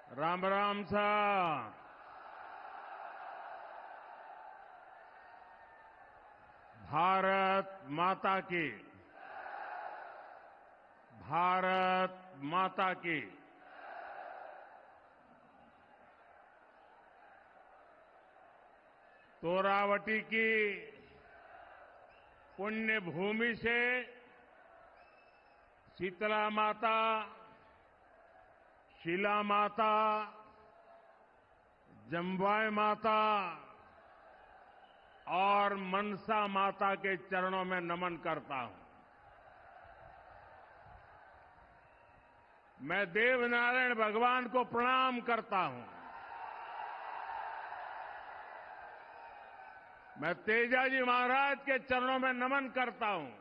राम राम साहब। भारत माता की। भारत माता की। तोरावटी की पुण्य भूमि से शीतला माता, शिला माता, जम्बाई माता और मनसा माता के चरणों में नमन करता हूं। मैं देवनारायण भगवान को प्रणाम करता हूं। मैं तेजाजी महाराज के चरणों में नमन करता हूं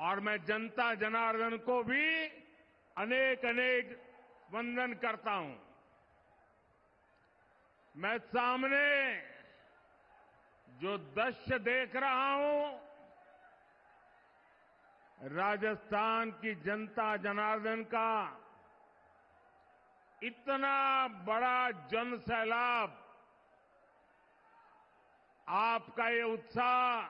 और मैं जनता जनार्दन को भी अनेक अनेक वंदन करता हूं। मैं सामने जो दृश्य देख रहा हूं, राजस्थान की जनता जनार्दन का इतना बड़ा जन सैलाब, आपका ये उत्साह,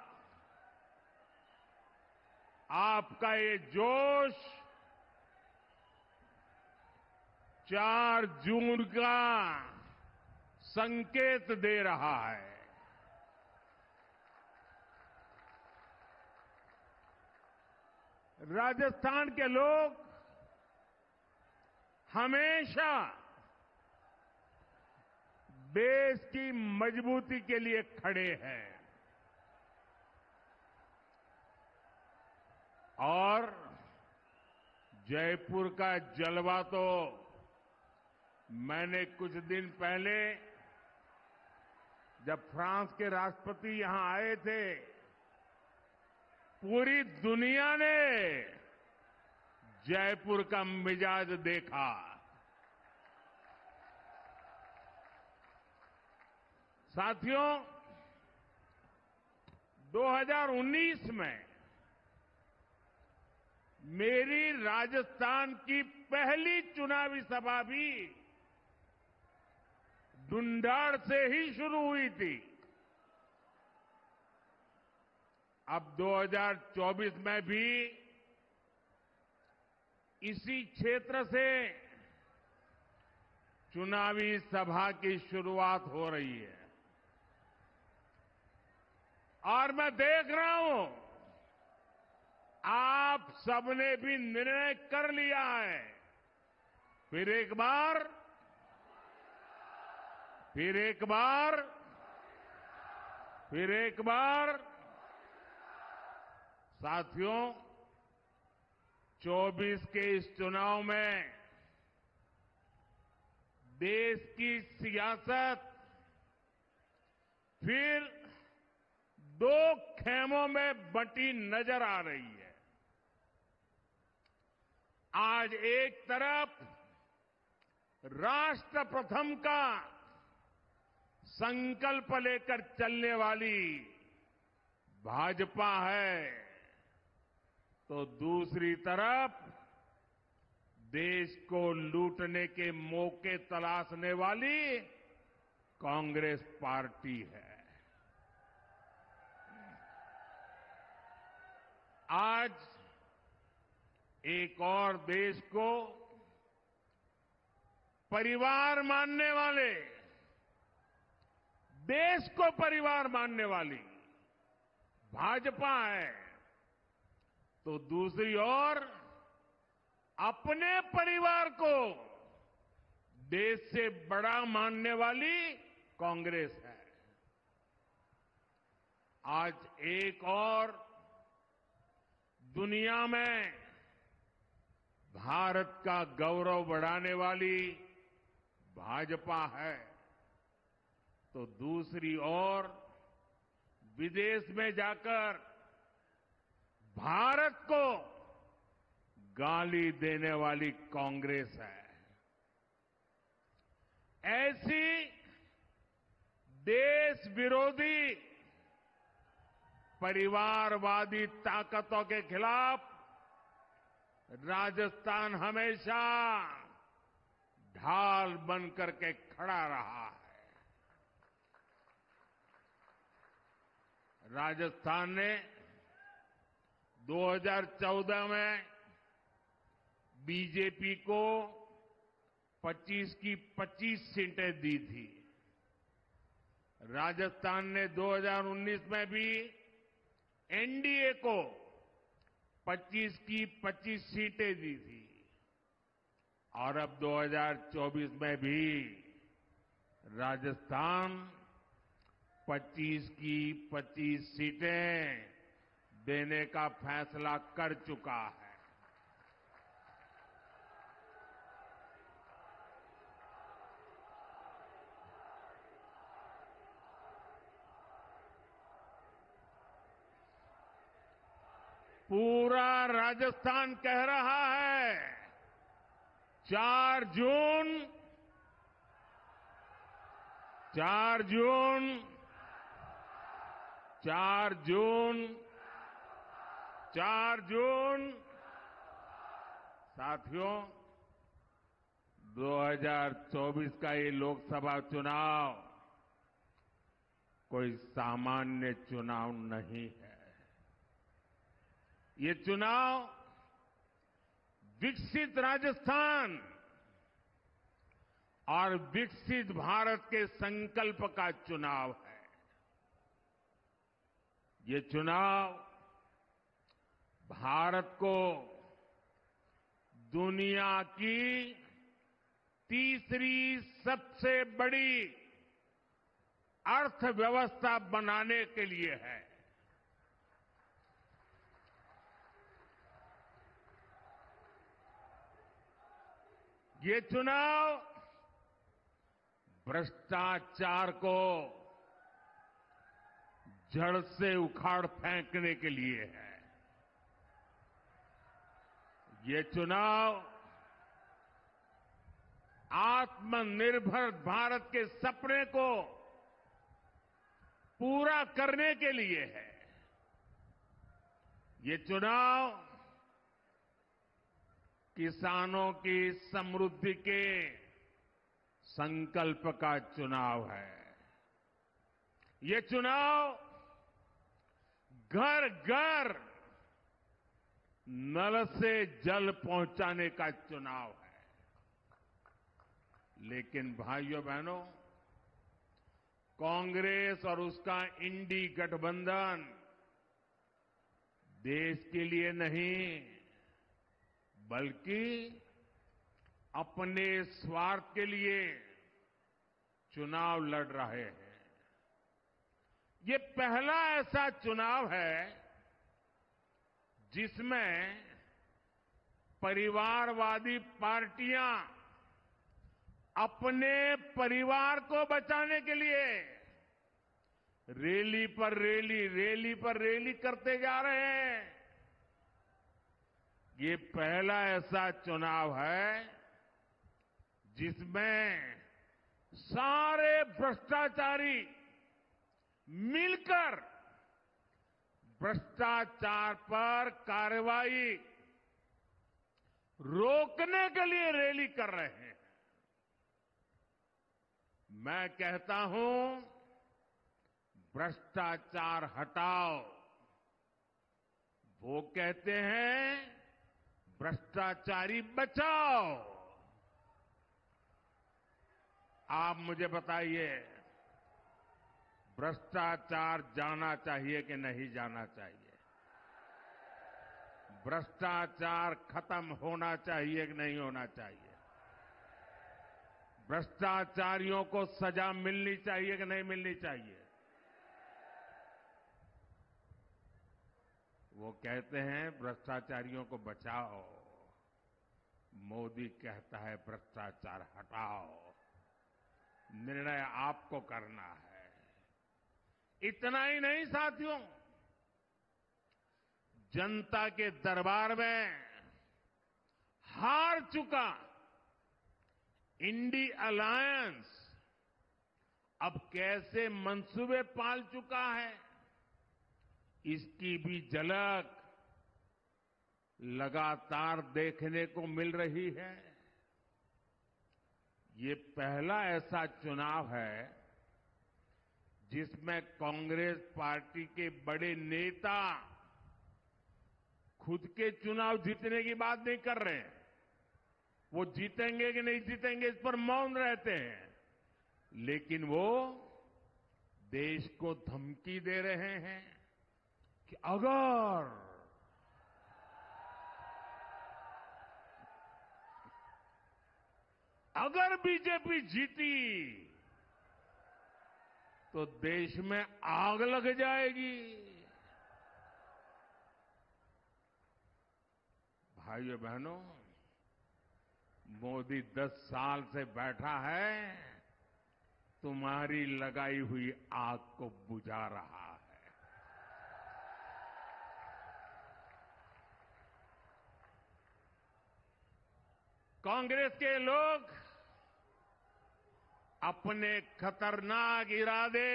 आपका ये जोश 4 जून का संकेत दे रहा है। राजस्थान के लोग हमेशा देश की मजबूती के लिए खड़े हैं और जयपुर का जलवा तो मैंने कुछ दिन पहले जब फ्रांस के राष्ट्रपति यहां आए थे, पूरी दुनिया ने जयपुर का मिजाज देखा। साथियों, 2019 में मेरी राजस्थान की पहली चुनावी सभा भी ढूंढाड़ से ही शुरू हुई थी। अब 2024 में भी इसी क्षेत्र से चुनावी सभा की शुरुआत हो रही है और मैं देख रहा हूं आप सबने भी निर्णय कर लिया है। फिर एक बार फिर एक बार फिर एक बार साथियों, 24 के इस चुनाव में देश की सियासत फिर 2 खेमों में बंटी नजर आ रही है। आज एक तरफ राष्ट्र प्रथम का संकल्प लेकर चलने वाली भाजपा है, तो दूसरी तरफ देश को लूटने के मौके तलाशने वाली कांग्रेस पार्टी है। आज एक और देश को परिवार मानने वाले, देश को परिवार मानने वाली भाजपा है, तो दूसरी ओर अपने परिवार को देश से बड़ा मानने वाली कांग्रेस है। आज एक और दुनिया में भारत का गौरव बढ़ाने वाली भाजपा है, तो दूसरी ओर विदेश में जाकर भारत को गाली देने वाली कांग्रेस है। ऐसी देश विरोधी परिवारवादी ताकतों के खिलाफ राजस्थान हमेशा ढाल बन करके खड़ा रहा है। राजस्थान ने 2014 में बीजेपी को 25 की 25 सीटें दी थी। राजस्थान ने 2019 में भी एनडीए को 25 की 25 सीटें दी थी और अब 2024 में भी राजस्थान 25 की 25 सीटें देने का फैसला कर चुका है। पूरा राजस्थान कह रहा है 4 जून 4 जून 4 जून 4 जून साथियों 2024 का ये लोकसभा चुनाव कोई सामान्य चुनाव नहीं है। ये चुनाव विकसित राजस्थान और विकसित भारत के संकल्प का चुनाव है। ये चुनाव भारत को दुनिया की तीसरी सबसे बड़ी अर्थव्यवस्था बनाने के लिए है। ये चुनाव भ्रष्टाचार को जड़ से उखाड़ फेंकने के लिए है। ये चुनाव आत्मनिर्भर भारत के सपने को पूरा करने के लिए है। ये चुनाव किसानों की समृद्धि के संकल्प का चुनाव है। ये चुनाव घर घर नल से जल पहुंचाने का चुनाव है। लेकिन भाइयों बहनों, कांग्रेस और उसका इंडी गठबंधन देश के लिए नहीं बल्कि अपने स्वार्थ के लिए चुनाव लड़ रहे हैं। ये पहला ऐसा चुनाव है जिसमें परिवारवादी पार्टियां अपने परिवार को बचाने के लिए रैली पर रैली करते जा रहे हैं। ये पहला ऐसा चुनाव है जिसमें सारे भ्रष्टाचारी मिलकर भ्रष्टाचार पर कार्रवाई रोकने के लिए रैली कर रहे हैं। मैं कहता हूं भ्रष्टाचार हटाओ। वो कहते हैं भ्रष्टाचारी बचाओ। आप मुझे बताइए, भ्रष्टाचार जाना चाहिए कि नहीं जाना चाहिए? भ्रष्टाचार खत्म होना चाहिए कि नहीं होना चाहिए? भ्रष्टाचारियों को सजा मिलनी चाहिए कि नहीं मिलनी चाहिए? वो कहते हैं भ्रष्टाचारियों को बचाओ, मोदी कहता है भ्रष्टाचार हटाओ। निर्णय आपको करना है। इतना ही नहीं साथियों, जनता के दरबार में हार चुका इंडी अलायंस अब कैसे मंसूबे पाल चुका है, इसकी भी झलक लगातार देखने को मिल रही है। ये पहला ऐसा चुनाव है जिसमें कांग्रेस पार्टी के बड़े नेता खुद के चुनाव जीतने की बात नहीं कर रहे हैं। वो जीतेंगे कि नहीं जीतेंगे इस पर मौन रहते हैं, लेकिन वो देश को धमकी दे रहे हैं कि अगर बीजेपी जीती तो देश में आग लग जाएगी। भाइयों बहनों, मोदी 10 साल से बैठा है, तुम्हारी लगाई हुई आग को बुझा रहा है। कांग्रेस के लोग अपने खतरनाक इरादे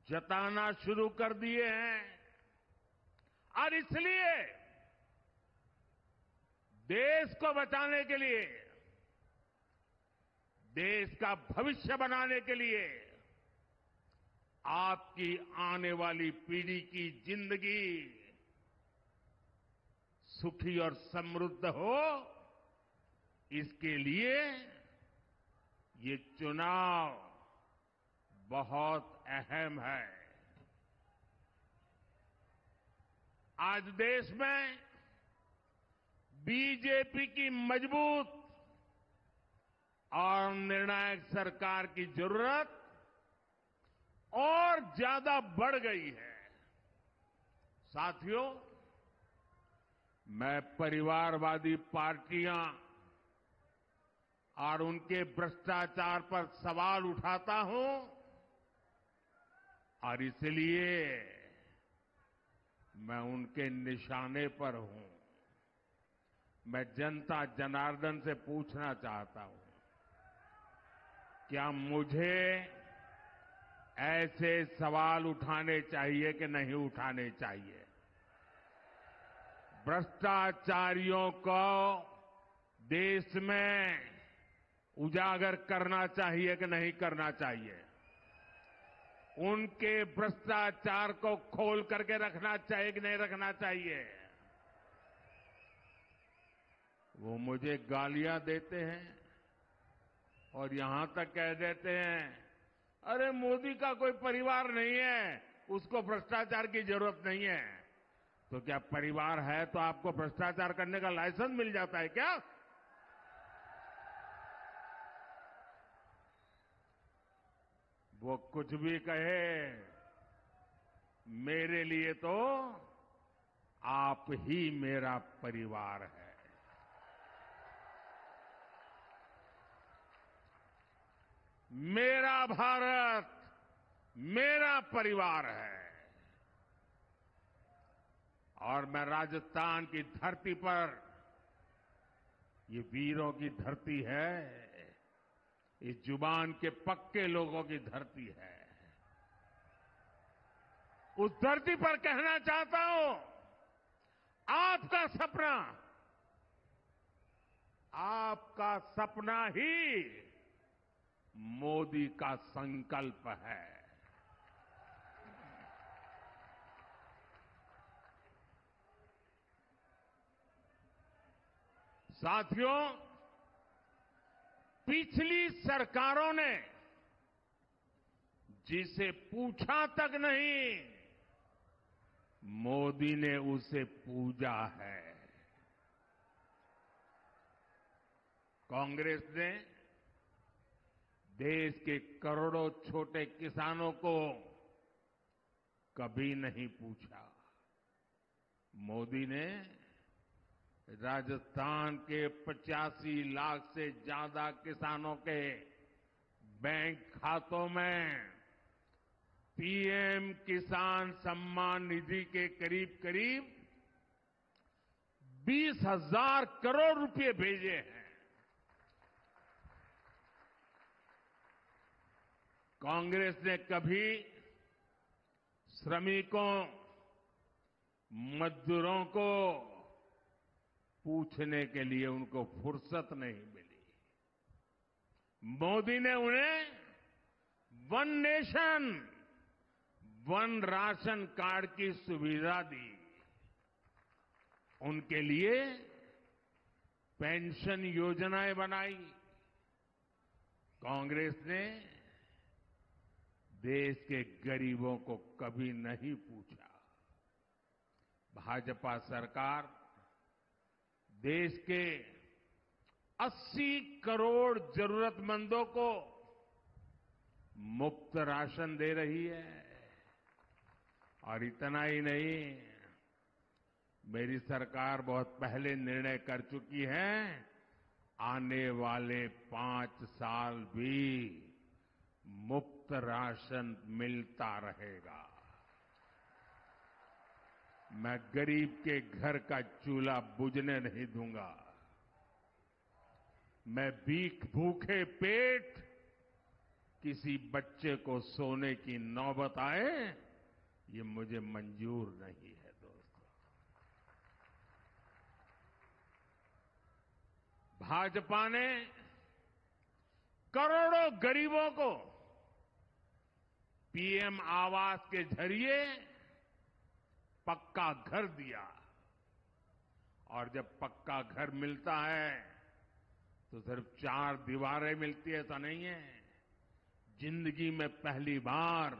जताना शुरू कर दिए हैं और इसलिए देश को बचाने के लिए, देश का भविष्य बनाने के लिए, आपकी आने वाली पीढ़ी की जिंदगी सुखी और समृद्ध हो, इसके लिए ये चुनाव बहुत अहम है। आज देश में बीजेपी की मजबूत और निर्णायक सरकार की जरूरत और ज्यादा बढ़ गई है। साथियों, मैं परिवारवादी पार्टियां और उनके भ्रष्टाचार पर सवाल उठाता हूं और इसलिए मैं उनके निशाने पर हूं। मैं जनता जनार्दन से पूछना चाहता हूं, क्या मुझे ऐसे सवाल उठाने चाहिए कि नहीं उठाने चाहिए? भ्रष्टाचारियों को देश में उजागर करना चाहिए कि नहीं करना चाहिए? उनके भ्रष्टाचार को खोल करके रखना चाहिए कि नहीं रखना चाहिए? वो मुझे गालियां देते हैं और यहां तक कह देते हैं, अरे मोदी का कोई परिवार नहीं है, उसको भ्रष्टाचार की जरूरत नहीं है। तो क्या परिवार है तो आपको भ्रष्टाचार करने का लाइसेंस मिल जाता है क्या? वो कुछ भी कहे, मेरे लिए तो आप ही मेरा परिवार है। मेरा भारत मेरा परिवार है। और मैं राजस्थान की धरती पर, ये वीरों की धरती है, इस जुबान के पक्के लोगों की धरती है, उस धरती पर कहना चाहता हूं, आपका सपना ही मोदी का संकल्प है। साथियों, पिछली सरकारों ने जिसे पूछा तक नहीं, मोदी ने उसे पूजा है। कांग्रेस ने देश के करोड़ों छोटे किसानों को कभी नहीं पूछा। मोदी ने राजस्थान के 85 लाख से ज्यादा किसानों के बैंक खातों में पीएम किसान सम्मान निधि के करीब करीब 20,000 करोड़ रुपए भेजे हैं। कांग्रेस ने कभी श्रमिकों, मजदूरों को पूछने के लिए उनको फुर्सत नहीं मिली। मोदी ने उन्हें one nation one ration card की सुविधा दी। उनके लिए पेंशन योजनाएं बनाई। कांग्रेस ने देश के गरीबों को कभी नहीं पूछा। भाजपा सरकार देश के 80 करोड़ जरूरतमंदों को मुफ्त राशन दे रही है। और इतना ही नहीं, मेरी सरकार बहुत पहले निर्णय कर चुकी है, आने वाले 5 साल भी मुफ्त राशन मिलता रहेगा। मैं गरीब के घर का चूल्हा बुझने नहीं दूंगा। मैं भूखे पेट किसी बच्चे को सोने की नौबत आए, ये मुझे मंजूर नहीं है दोस्तों। भाजपा ने करोड़ों गरीबों को पीएम आवास के जरिए पक्का घर दिया। और जब पक्का घर मिलता है तो सिर्फ 4 दीवारें मिलती है तो नहीं है। जिंदगी में पहली बार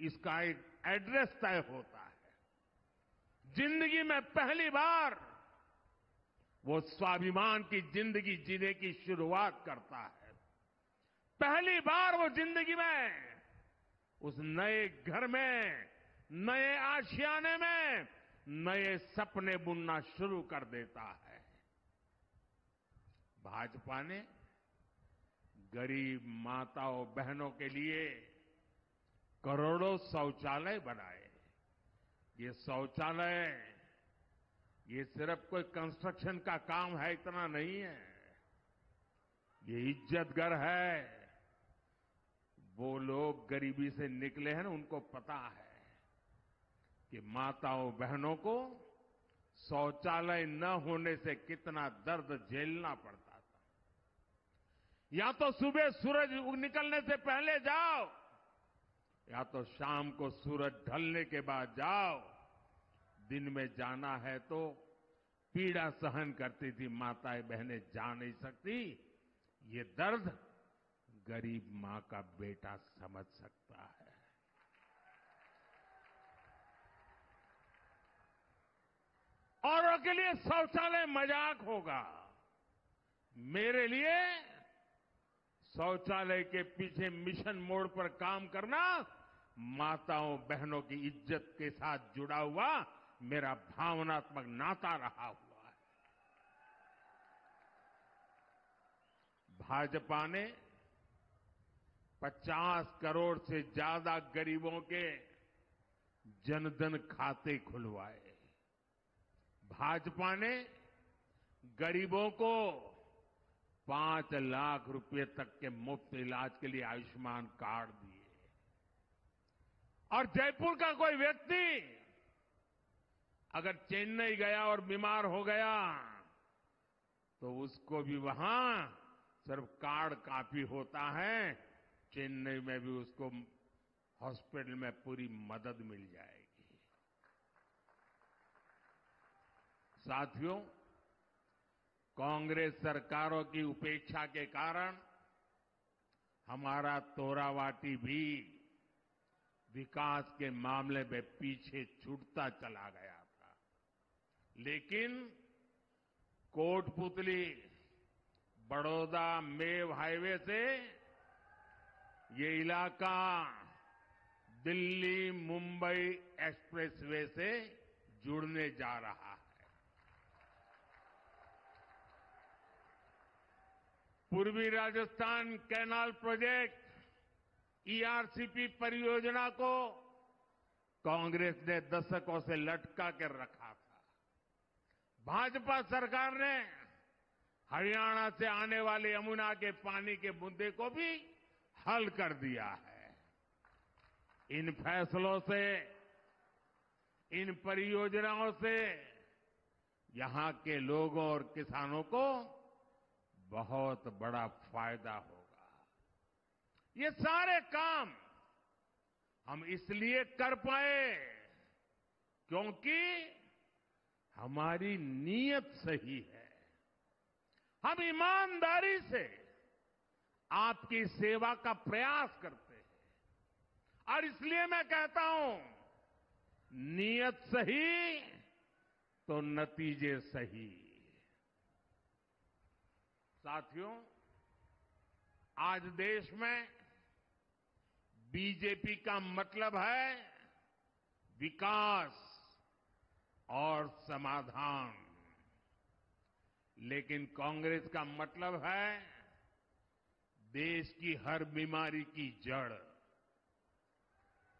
इसका एक एड्रेस तय होता है। जिंदगी में पहली बार वो स्वाभिमान की जिंदगी जीने की शुरुआत करता है। पहली बार वो जिंदगी में उस नए घर में, नए आशियाने में नए सपने बुनना शुरू कर देता है। भाजपा ने गरीब माताओं बहनों के लिए करोड़ों शौचालय बनाए। ये शौचालय ये सिर्फ कोई कंस्ट्रक्शन का काम है, इतना नहीं है। ये इज्जत घर है। वो लोग गरीबी से निकले हैं ना, उनको पता है कि माताओं बहनों को शौचालय न होने से कितना दर्द झेलना पड़ता था। या तो सुबह सूरज निकलने से पहले जाओ, या तो शाम को सूरज ढलने के बाद जाओ। दिन में जाना है तो पीड़ा सहन करती थी माताएं बहनें, जा नहीं सकती। ये दर्द गरीब मां का बेटा समझ सकता है। औरों के लिए शौचालय मजाक होगा, मेरे लिए शौचालय के पीछे मिशन मोड पर काम करना माताओं बहनों की इज्जत के साथ जुड़ा हुआ मेरा भावनात्मक नाता रहा हुआ है। भाजपा ने 50 करोड़ से ज्यादा गरीबों के जनधन खाते खुलवाए। भाजपा ने गरीबों को 5 लाख रुपए तक के मुफ्त इलाज के लिए आयुष्मान कार्ड दिए। और जयपुर का कोई व्यक्ति अगर चेन्नई गया और बीमार हो गया तो उसको भी वहां सिर्फ कार्ड काफी होता है। चेन्नई में भी उसको हॉस्पिटल में पूरी मदद मिल जाएगी। साथियों, कांग्रेस सरकारों की उपेक्षा के कारण हमारा तोरावाटी भी विकास के मामले में पीछे छूटता चला गया था। लेकिन कोटपुतली बड़ौदा मेव हाईवे से ये इलाका दिल्ली मुंबई एक्सप्रेसवे से जुड़ने जा रहा है। पूर्वी राजस्थान कैनाल प्रोजेक्ट ईआरसीपी परियोजना को कांग्रेस ने दशकों से लटका कर रखा था। भाजपा सरकार ने हरियाणा से आने वाले यमुना के पानी के मुद्दे को भी हल कर दिया है। इन फैसलों से, इन परियोजनाओं से यहां के लोगों और किसानों को बहुत बड़ा फायदा होगा। ये सारे काम हम इसलिए कर पाए क्योंकि हमारी नीयत सही है। हम ईमानदारी से आपकी सेवा का प्रयास करते हैं और इसलिए मैं कहता हूं, नीयत सही तो नतीजे सही। साथियों, आज देश में बीजेपी का मतलब है विकास और समाधान, लेकिन कांग्रेस का मतलब है देश की हर बीमारी की जड़।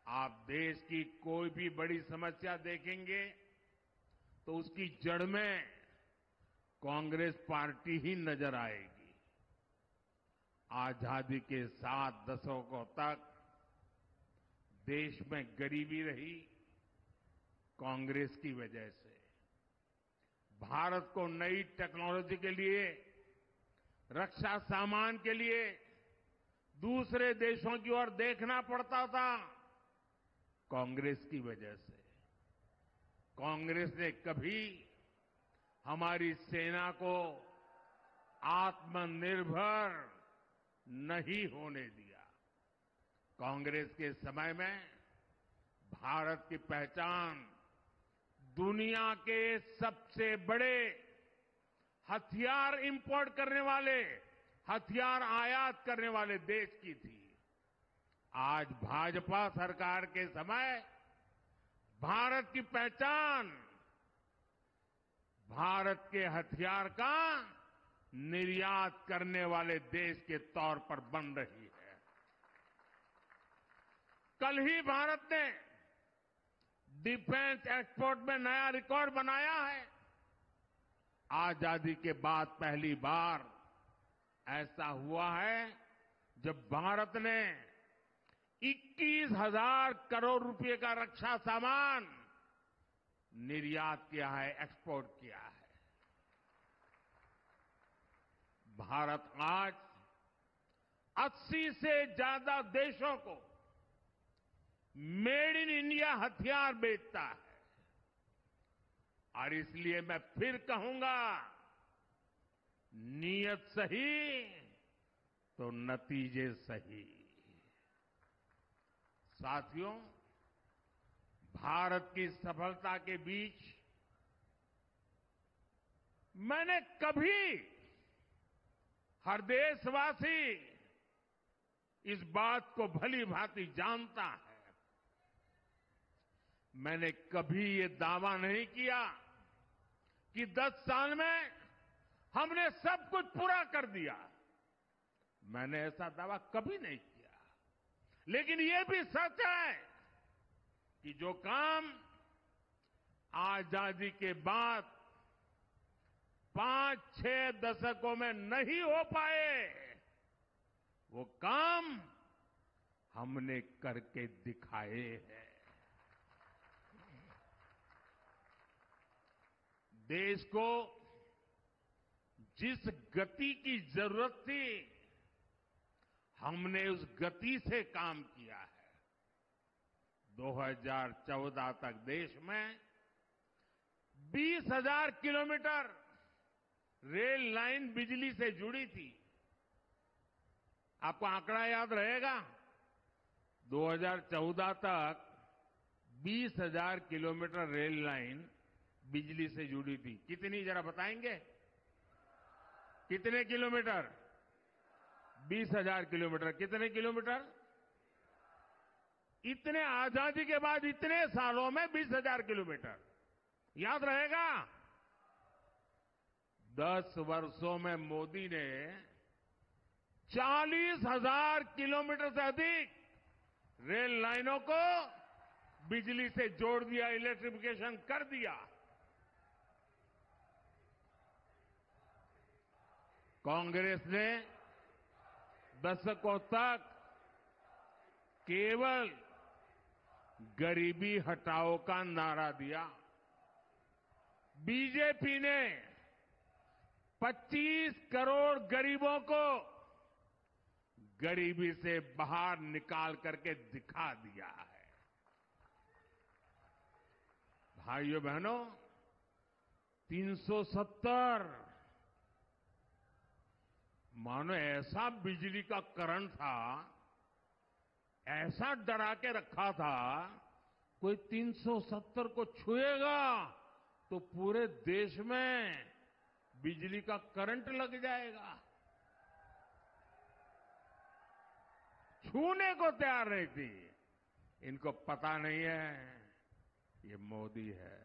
आप देश की कोई भी बड़ी समस्या देखेंगे तो उसकी जड़ में कांग्रेस पार्टी ही नजर आएगी। आजादी के 7 दशकों तक देश में गरीबी रही कांग्रेस की वजह से। भारत को नई टेक्नोलॉजी के लिए, रक्षा सामान के लिए दूसरे देशों की ओर देखना पड़ता था कांग्रेस की वजह से। कांग्रेस ने कभी हमारी सेना को आत्मनिर्भर नहीं होने दिया। कांग्रेस के समय में भारत की पहचान दुनिया के सबसे बड़े हथियार इंपोर्ट करने वाले, हथियार आयात करने वाले देश की थी। आज भाजपा सरकार के समय भारत की पहचान भारत के हथियार का निर्यात करने वाले देश के तौर पर बन रही है। कल ही भारत ने डिफेंस एक्सपोर्ट में नया रिकॉर्ड बनाया है। आजादी के बाद पहली बार ऐसा हुआ है जब भारत ने 21,000 करोड़ रुपए का रक्षा सामान निर्यात किया है, एक्सपोर्ट किया है। भारत आज 80 से ज्यादा देशों को मेड इन इंडिया हथियार बेचता है। और इसलिए मैं फिर कहूंगा, नीयत सही तो नतीजे सही। साथियों, भारत की सफलता के बीच मैंने कभी, हर देशवासी इस बात को भली भांति जानता है, मैंने कभी ये दावा नहीं किया कि 10 साल में हमने सब कुछ पूरा कर दिया। मैंने ऐसा दावा कभी नहीं किया। लेकिन ये भी सच है कि जो काम आजादी के बाद 5-6 दशकों में नहीं हो पाए, वो काम हमने करके दिखाए हैं। देश को जिस गति की जरूरत थी, हमने उस गति से काम किया है। 2014 तक देश में 20,000 किलोमीटर रेल लाइन बिजली से जुड़ी थी। आपको आंकड़ा याद रहेगा, 2014 तक 20,000 किलोमीटर रेल लाइन बिजली से जुड़ी थी। कितनी, जरा बताएंगे? कितने किलोमीटर? 20,000 किलोमीटर। कितने किलोमीटर? इतने आजादी के बाद इतने सालों में 20,000 किलोमीटर। याद रहेगा? 10 वर्षों में मोदी ने 40,000 किलोमीटर से अधिक रेल लाइनों को बिजली से जोड़ दिया, इलेक्ट्रिफिकेशन कर दिया। कांग्रेस ने दशकों तक केवल गरीबी हटाओ का नारा दिया। बीजेपी ने 25 करोड़ गरीबों को गरीबी से बाहर निकाल करके दिखा दिया है। भाइयों बहनों, 370 मानो ऐसा बिजली का करंट था, ऐसा डरा के रखा था, कोई 370 को छुएगा तो पूरे देश में बिजली का करंट लग जाएगा। छूने को तैयार नहीं थी। इनको पता नहीं है ये मोदी है।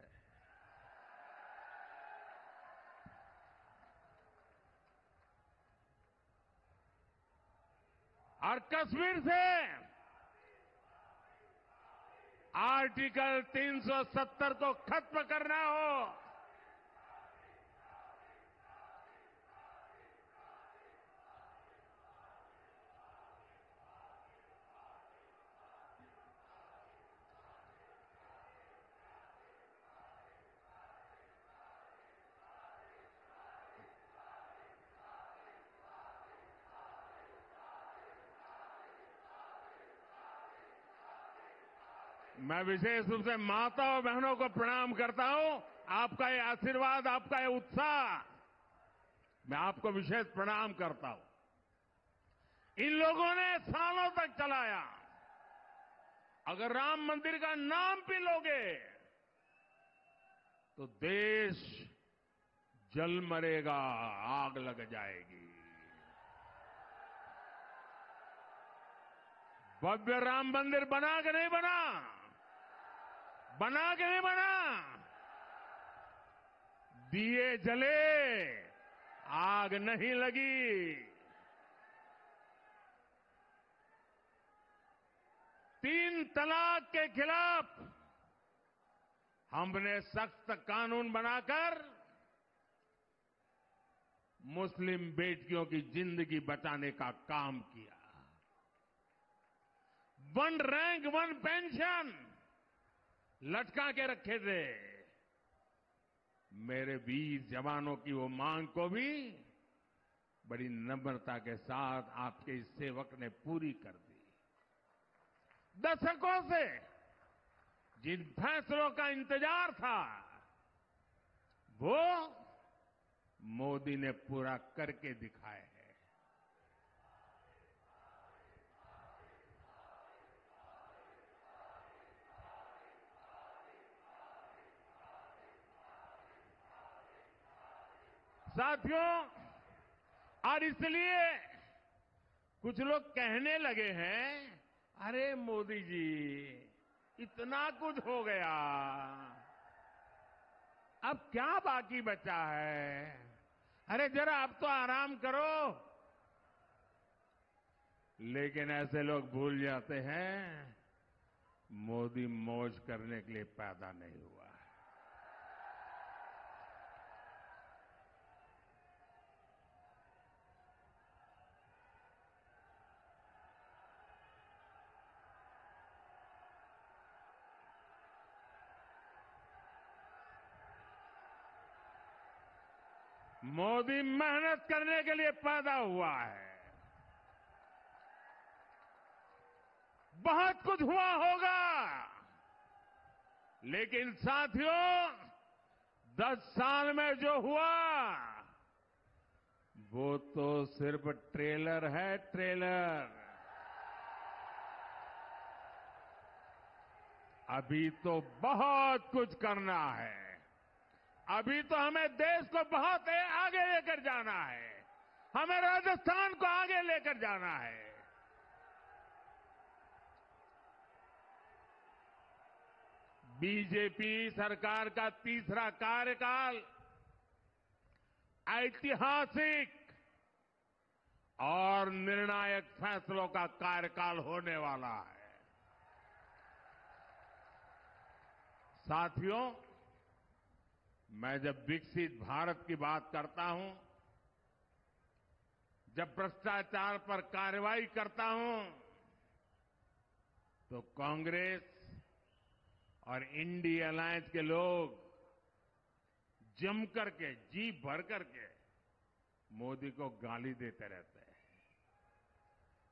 और कश्मीर से आर्टिकल 370 को खत्म करना हो, मैं विशेष रूप से माता और बहनों को प्रणाम करता हूं। आपका ये आशीर्वाद, आपका ये उत्साह, मैं आपको विशेष प्रणाम करता हूं। इन लोगों ने सालों तक चलाया। अगर राम मंदिर का नाम भी लोगे तो देश जल मरेगा, आग लग जाएगी। भव्य राम मंदिर बना कि नहीं बना? बना कि नहीं बना? दिए जले, आग नहीं लगी। 3 तलाक के खिलाफ हमने सख्त कानून बनाकर मुस्लिम बेटियों की जिंदगी बचाने का काम किया। 1 रैंक 1 पेंशन लटका के रखे थे। मेरे वीर जवानों की वो मांग को भी बड़ी नम्रता के साथ आपके इस सेवक ने पूरी कर दी। दशकों से जिन फैसलों का इंतजार था, वो मोदी ने पूरा करके दिखाए हैं। साथियों, और इसलिए कुछ लोग कहने लगे हैं, अरे मोदी जी इतना कुछ हो गया, अब क्या बाकी बचा है? अरे जरा अब तो आराम करो। लेकिन ऐसे लोग भूल जाते हैं, मोदी मौज करने के लिए पैदा नहीं हुआ है। मोदी मेहनत करने के लिए पैदा हुआ है। बहुत कुछ हुआ होगा, लेकिन साथियों 10 साल में जो हुआ वो तो सिर्फ ट्रेलर है, ट्रेलर। अभी तो बहुत कुछ करना है। अभी तो हमें देश को बहुत आगे लेकर जाना है। हमें राजस्थान को आगे लेकर जाना है। बीजेपी सरकार का तीसरा कार्यकाल ऐतिहासिक और निर्णायक फैसलों का कार्यकाल होने वाला है। साथियों, मैं जब विकसित भारत की बात करता हूं, जब भ्रष्टाचार पर कार्रवाई करता हूं, तो कांग्रेस और इंडिया अलायंस के लोग जम करके, जी भर करके मोदी को गाली देते रहते हैं,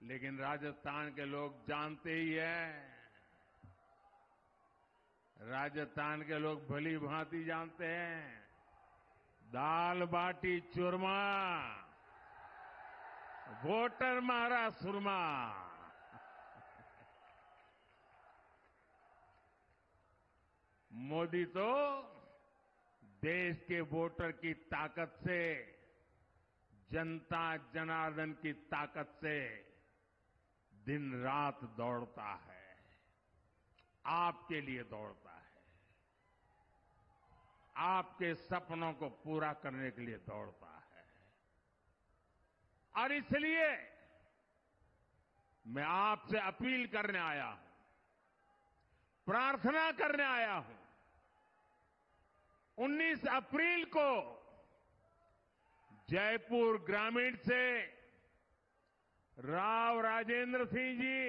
लेकिन राजस्थान के लोग जानते ही हैं, राजस्थान के लोग भली भांति जानते हैं, दाल बाटी चूरमा, वोटर मारा सुरमा। मोदी तो देश के वोटर की ताकत से, जनता जनार्दन की ताकत से दिन रात दौड़ता है, आपके लिए दौड़ता है, आपके सपनों को पूरा करने के लिए दौड़ता है। और इसलिए मैं आपसे अपील करने आया हूं, प्रार्थना करने आया हूं। 19 अप्रैल को जयपुर ग्रामीण से राव राजेंद्र सिंह जी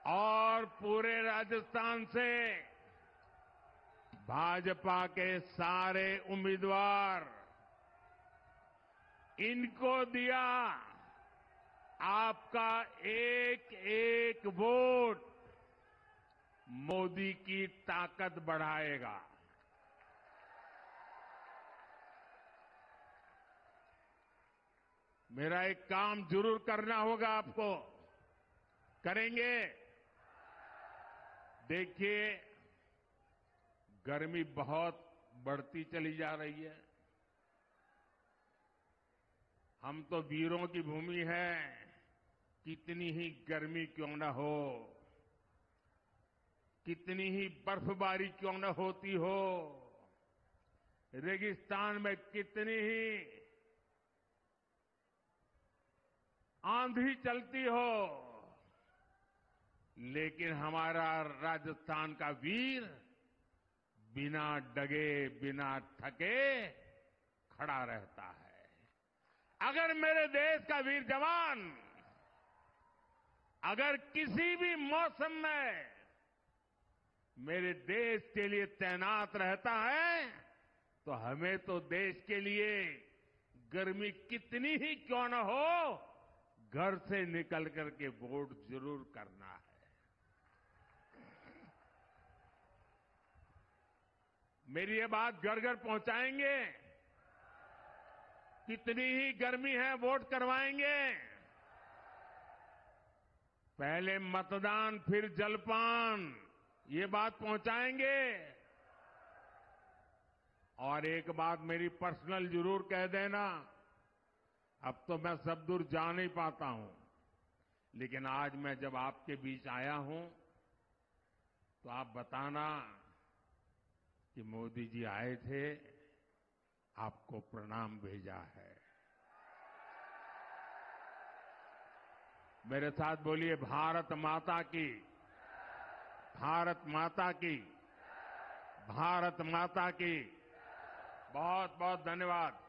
और पूरे राजस्थान से भाजपा के सारे उम्मीदवार, इनको दिया आपका एक एक वोट मोदी की ताकत बढ़ाएगा। मेरा एक काम जरूर करना होगा आपको, करेंगे? देखिए, गर्मी बहुत बढ़ती चली जा रही है। हम तो वीरों की भूमि है, कितनी ही गर्मी क्यों न हो, कितनी ही बर्फबारी क्यों न होती हो, रेगिस्तान में कितनी ही आंधी चलती हो, लेकिन हमारा राजस्थान का वीर बिना डगे, बिना थके खड़ा रहता है। अगर मेरे देश का वीर जवान अगर किसी भी मौसम में मेरे देश के लिए तैनात रहता है, तो हमें तो देश के लिए गर्मी कितनी ही क्यों न हो, घर से निकल करके वोट जरूर करना है। मेरी ये बात घर घर पहुंचाएंगे? कितनी ही गर्मी है, वोट करवाएंगे? पहले मतदान फिर जलपान, ये बात पहुंचाएंगे? और एक बात मेरी पर्सनल जरूर कह देना, अब तो मैं सब दूर जा नहीं पाता हूं, लेकिन आज मैं जब आपके बीच आया हूं तो आप बताना कि मोदी जी आए थे, आपको प्रणाम भेजा है। मेरे साथ बोलिए, भारत माता की, भारत माता की, भारत माता की। बहुत बहुत धन्यवाद।